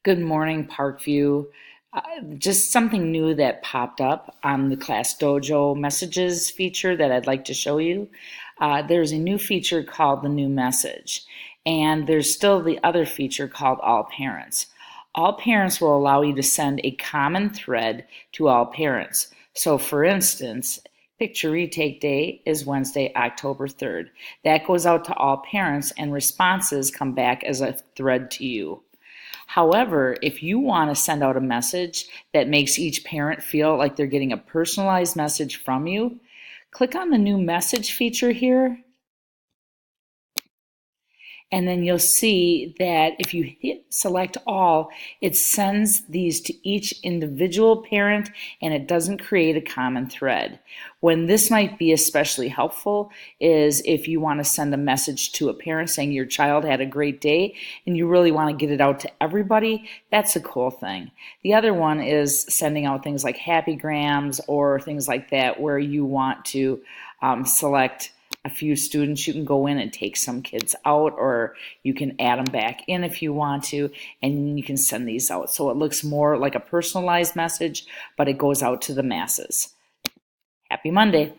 Good morning, Parkview. Just something new that popped up on the ClassDojo messages feature that I'd like to show you. There's a new feature called the new message, and there's still the other feature called all parents. All parents will allow you to send a common thread to all parents. So for instance, picture retake day is Wednesday, October 3rd. That goes out to all parents and responses come back as a thread to you. However, if you want to send out a message that makes each parent feel like they're getting a personalized message from you, click on the new message feature here, and then you'll see that if you hit select all, it sends these to each individual parent and it doesn't create a common thread. When this might be especially helpful is if you want to send a message to a parent saying your child had a great day and you really want to get it out to everybody. That's a cool thing. The other one is sending out things like happy grams or things like that where you want to select a few students. You can go in and take some kids out, or you can add them back in if you want to, and you can send these out. So it looks more like a personalized message, but it goes out to the masses. Happy Monday.